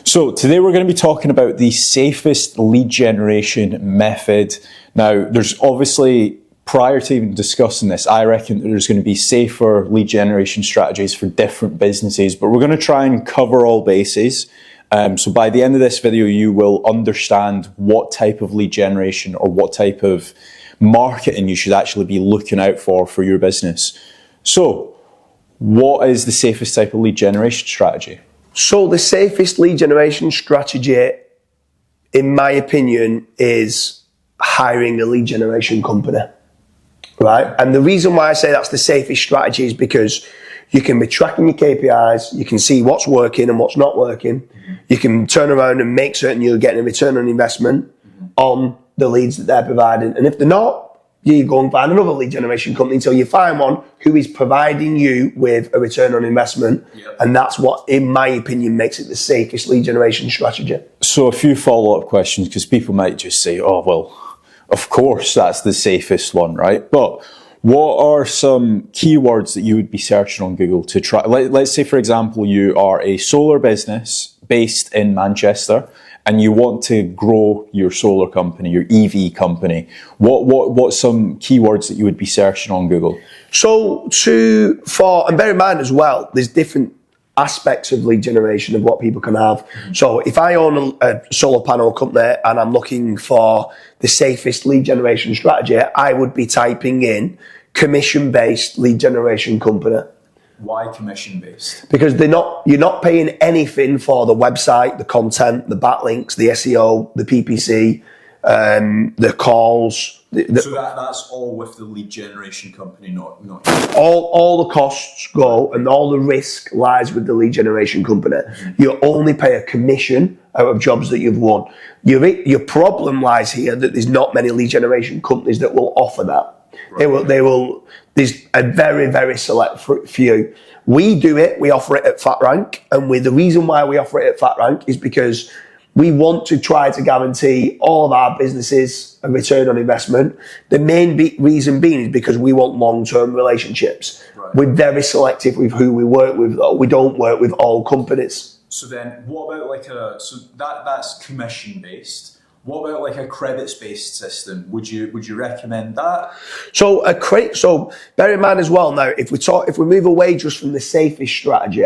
So today we're going to be talking about the safest lead generation method. Now, there's obviously, prior to even discussing this, I reckon that there's going to be safer lead generation strategies for different businesses, but we're going to try and cover all bases. So by the end of this video, you will understand what type of lead generation or what type of marketing you should actually be looking out for your business. So what is the safest type of lead generation strategy? So the safest lead generation strategy, in my opinion, is hiring a lead generation company, right? And the reason why I say that's the safest strategy is because you can be tracking your KPIs, you can see what's working and what's not working. You can turn around and make certain you're getting a return on investment on the leads that they're providing. And if they're not, you go and find another lead generation company until you find one who is providing you with a return on investment. Yep. And that's what, in my opinion, makes it the safest lead generation strategy. So a few follow-up questions, because people might just say, oh, well, of course, that's the safest one, right? But what are some keywords that you would be searching on Google to try? Let's say, for example, you are a solar business based in Manchester, and you want to grow your solar company, your EV company. What's some keywords that you would be searching on Google? So and bear in mind as well, there's different aspects of lead generation of what people can have. So if I own a solar panel company and I'm looking for the safest lead generation strategy, I would be typing in commission-based lead generation company. Why commission-based? Because you're not paying anything for the website, the content, the backlinks, the SEO, the PPC, the calls. So that's all with the lead generation company, not all the costs go and all the risk lies with the lead generation company. Mm-hmm. You only pay a commission out of jobs that you've won. Your problem lies here that there's not many lead generation companies that will offer that. Right. They will. There's a very, very select few. We do it. We offer it at FatRank, and the reason why we offer it at FatRank is because we want to try to guarantee all of our businesses a return on investment. The main reason being is because we want long-term relationships. Right. We're very selective with who we work with, though. We don't work with all companies. So then, what about that's commission-based? What about like a credits-based system? Would you recommend that? So bear in mind as well now, if we move away just from the safest strategy,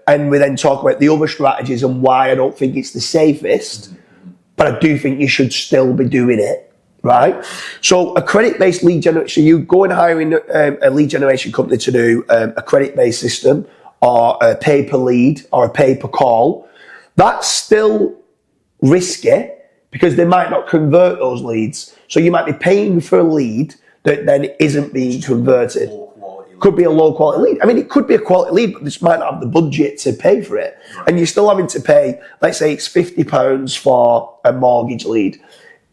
and we then talk about the other strategies and why I don't think it's the safest, but I do think you should still be doing it, right? So a credit-based lead generation, so you go and hiring a lead generation company to do a credit-based system or a pay-per-lead or a pay-per-call, that's still risky, because they might not convert those leads. So you might be paying for a lead that then isn't being converted. Could be a low quality lead. I mean, it could be a quality lead, but this might not have the budget to pay for it. Right. And you're still having to pay, let's say it's £50 for a mortgage lead.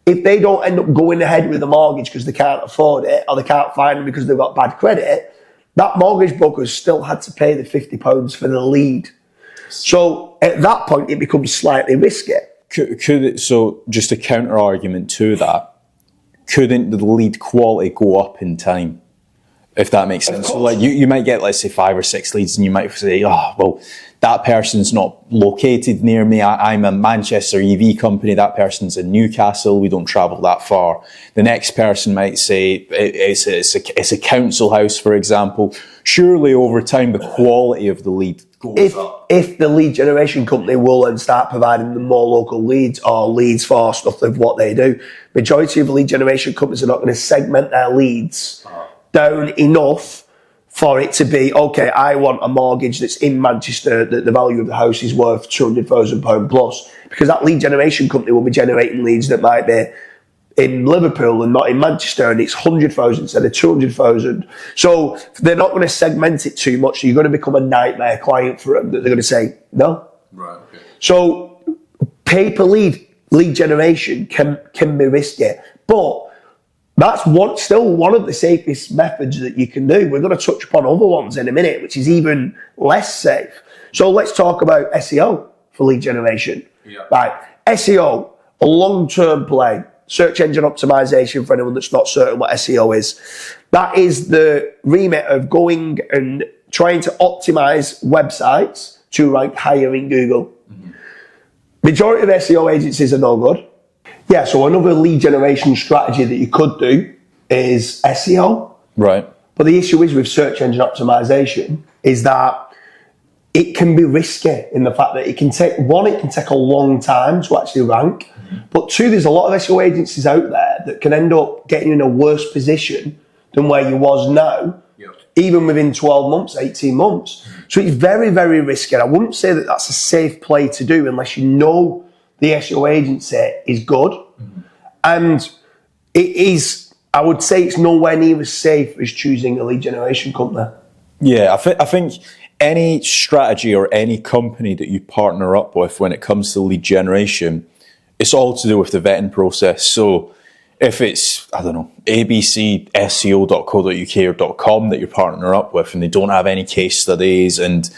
If they don't end up going ahead with the mortgage because they can't afford it, or they can't find them because they've got bad credit, that mortgage broker's still had to pay the £50 for the lead. So at that point, it becomes slightly risky. So just a counter argument to that, couldn't the lead quality go up in time, if that makes sense? So like you might get, let's say, 5 or 6 leads, and you might say, oh, well, that person's not located near me. I'm a Manchester EV company. That person's in Newcastle. We don't travel that far. The next person might say it's a council house, for example. Surely over time, the quality of the lead goes up. If the lead generation company will then start providing them more local leads or leads for stuff of what they do, majority of lead generation companies are not going to segment their leads down enough for it to be, okay, I want a mortgage that's in Manchester, that the value of the house is worth £200,000 plus, because that lead generation company will be generating leads that might be in Liverpool and not in Manchester, and it's 100,000 instead of 200,000. So they're not going to segment it too much. So you're going to become a nightmare client for them that they're going to say no. Right. Okay. So pay-per-lead lead generation can be risky, but that's still one of the safest methods that you can do. We're going to touch upon other ones in a minute, which is even less safe. So let's talk about SEO for lead generation. Yeah. Right. SEO, a long-term play. Search engine optimization, for anyone that's not certain what SEO is. That is the remit of going and trying to optimize websites to rank higher in Google. Mm-hmm. Majority of SEO agencies are no good. Yeah, so another lead generation strategy that you could do is SEO. Right. But the issue is with search engine optimization is that it can be risky in the fact that it can take a long time to actually rank. But two, there's a lot of SEO agencies out there that can end up getting you in a worse position than where you was now, even within 12 months, 18 months. So it's very, very risky. I wouldn't say that that's a safe play to do unless you know the SEO agency is good. And it is, I would say it's nowhere near as safe as choosing a lead generation company. Yeah, I think any strategy or any company that you partner up with when it comes to lead generation, it's all to do with the vetting process. So if it's, I don't know, abcseo.co.uk or .com that you partner up with and they don't have any case studies and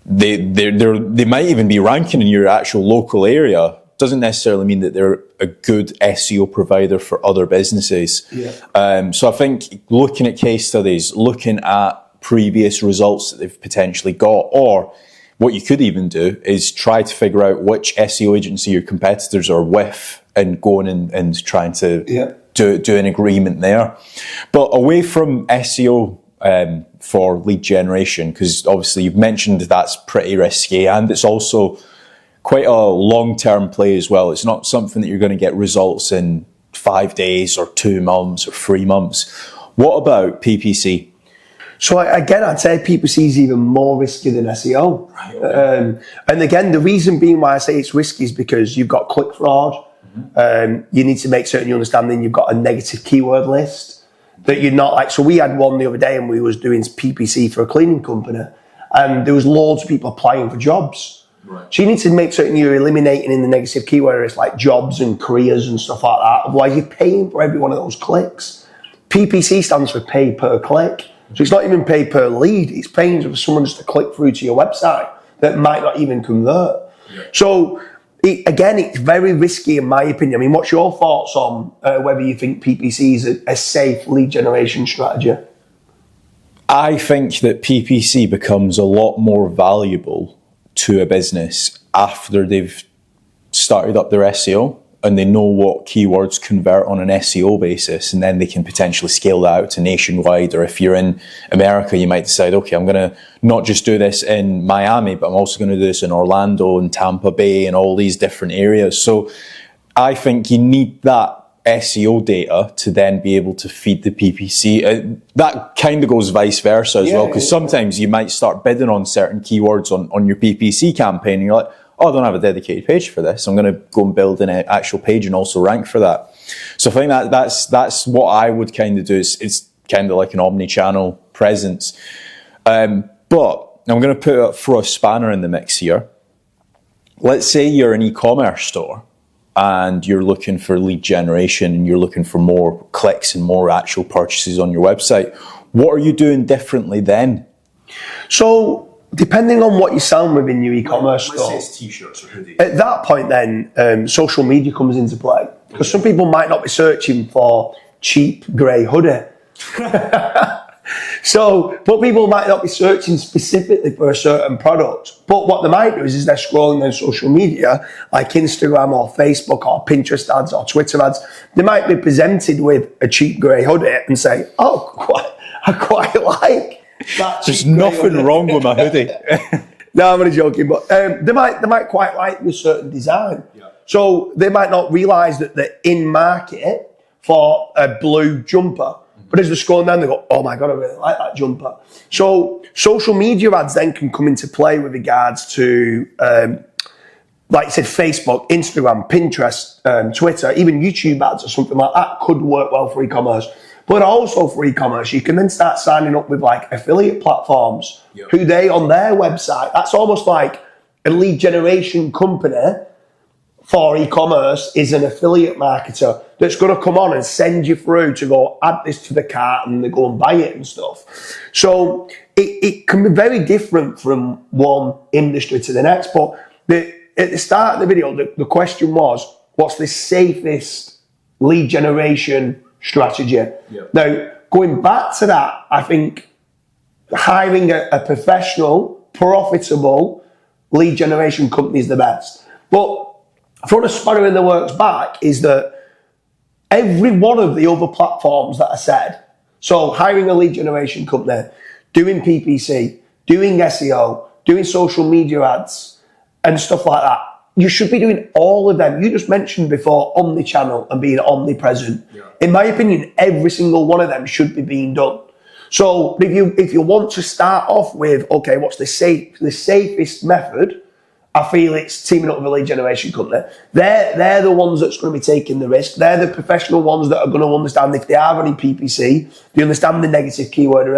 they might even be ranking in your actual local area, doesn't necessarily mean that they're a good SEO provider for other businesses. Yeah. So I think looking at case studies, looking at previous results that they've potentially got, or what you could even do is try to figure out which SEO agency your competitors are with and going and trying to do an agreement there. But away from SEO for lead generation, because obviously you've mentioned that's pretty risky and it's also quite a long-term play as well. It's not something that you're going to get results in 5 days or 2 months or 3 months. What about PPC? So again, I'd say PPC is even more risky than SEO. Right, okay. And again, the reason being why I say it's risky is because you've got click fraud. You need to make certain you understand that you've got a negative keyword list that you're not like. So we had one the other day and we was doing PPC for a cleaning company and there was loads of people applying for jobs. Right. So you need to make certain you're eliminating in the negative keyword list like jobs and careers and stuff like that. Otherwise you're paying for every one of those clicks. PPC stands for pay per click. So it's not even pay per lead, it's paying for someone just to click through to your website that might not even convert. Yeah. So again, it's very risky in my opinion. I mean, what's your thoughts on whether you think PPC is a safe lead generation strategy? I think that PPC becomes a lot more valuable to a business after they've started up their SEO and they know what keywords convert on an SEO basis, and then they can potentially scale that out to nationwide. Or if you're in America, you might decide, okay, I'm going to not just do this in Miami, but I'm also going to do this in Orlando and Tampa Bay and all these different areas. So I think you need that SEO data to then be able to feed the PPC. That kind of goes vice versa as well, because sometimes you might start bidding on certain keywords on your PPC campaign and you're like, oh, I don't have a dedicated page for this. I'm going to go and build an actual page and also rank for that. So I think that's what I would kind of do. It's kind of like an omnichannel presence. But I'm going to throw a spanner in the mix here. Let's say you're an e-commerce store and you're looking for lead generation and you're looking for more clicks and more actual purchases on your website. What are you doing differently then? So depending on what you're selling within your e-commerce store, let's say it's t-shirts or hoodies. At that point then, social media comes into play. Because some people might not be searching for cheap grey hoodie. But people might not be searching specifically for a certain product. But what they might do is they're scrolling on social media, like Instagram or Facebook or Pinterest ads or Twitter ads. They might be presented with a cheap grey hoodie and say, oh, I quite like that. There's nothing wrong with my hoodie. No, I'm only joking. But they might quite like a certain design. Yeah. So they might not realise that they're in market for a blue jumper. But as they're scrolling down, they go, oh my God, I really like that jumper. So social media ads then can come into play with regards to, like you said, Facebook, Instagram, Pinterest, Twitter, even YouTube ads or something like that could work well for e-commerce. But also for e-commerce, you can then start signing up with like affiliate platforms who they on their website. That's almost like a lead generation company for e-commerce is an affiliate marketer that's going to come on and send you through to go add this to the cart and they go and buy it and stuff. So it can be very different from one industry to the next. But at the start of the video, the question was, what's the safest lead generation strategy? Yeah. Now, going back to that, I think hiring a professional, profitable lead generation company is the best. But for a spanner in the works back is that every one of the other platforms that I said, so hiring a lead generation company, doing PPC, doing SEO, doing social media ads, and stuff like that, you should be doing all of them. You just mentioned before Omnichannel and being omnipresent. Yeah. In my opinion, every single one of them should be being done. So if you want to start off with, okay, what's the safest method? I feel it's teaming up with a lead generation company. They're the ones that's going to be taking the risk. They're the professional ones that are going to understand if they are running PPC, they understand the negative keyword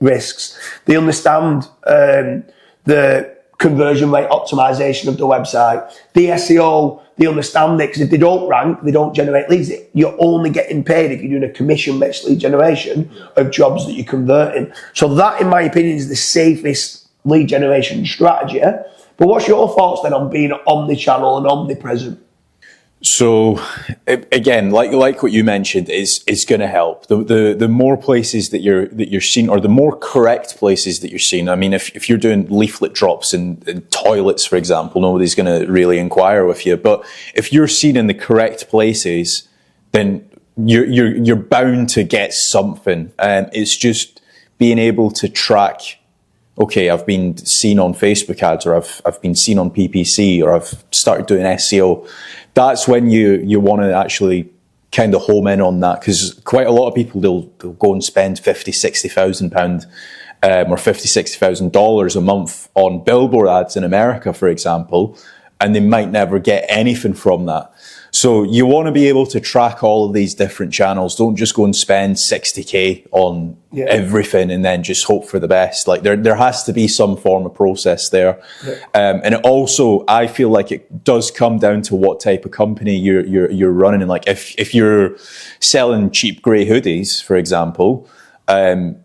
risks. They understand the conversion rate optimization of the website. The SEO, they understand it, because if they don't rank, they don't generate leads. You're only getting paid if you're doing a commission-based lead generation of jobs that you're converting. So that, in my opinion, is the safest lead generation strategy. But what's your thoughts then on being omnichannel and omnipresent? So again, like what you mentioned, is going to help. The more places that you're seeing, or the more correct places that you're seeing. I mean, if you're doing leaflet drops in toilets, for example, nobody's going to really inquire with you. But if you're seen in the correct places, then you're bound to get something. And it's just being able to track. Okay, I've been seen on Facebook ads, or I've been seen on PPC, or I've started doing SEO. That's when you want to actually kind of home in on that, because quite a lot of people, they'll go and spend £50,000-60,000 or $50,000-60,000 a month on billboard ads in America, for example, and they might never get anything from that. So you want to be able to track all of these different channels. Don't just go and spend 60k on everything and then just hope for the best. Like there has to be some form of process there. Yeah. And it also, I feel like it does come down to what type of company you're running. And like if you're selling cheap grey hoodies, for example, the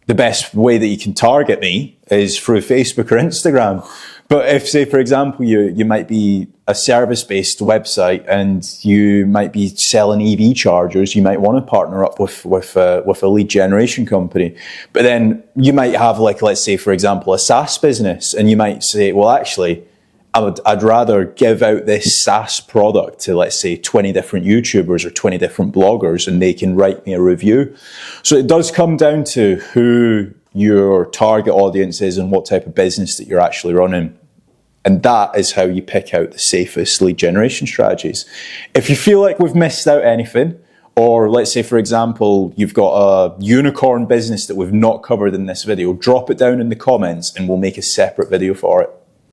best way that you can target me is through Facebook or Instagram. But if, say, for example, you might be a service-based website and you might be selling EV chargers, you might want to partner up with a lead generation company. But then you might have, like, let's say, for example, a SaaS business, and you might say, well, actually, I'd rather give out this SaaS product to, let's say, 20 different YouTubers or 20 different bloggers, and they can write me a review. So it does come down to who your target audience is and what type of business that you're actually running. And that is how you pick out the safest lead generation strategies. If you feel like we've missed out anything, or let's say, for example, you've got a unicorn business that we've not covered in this video, drop it down in the comments and we'll make a separate video for it.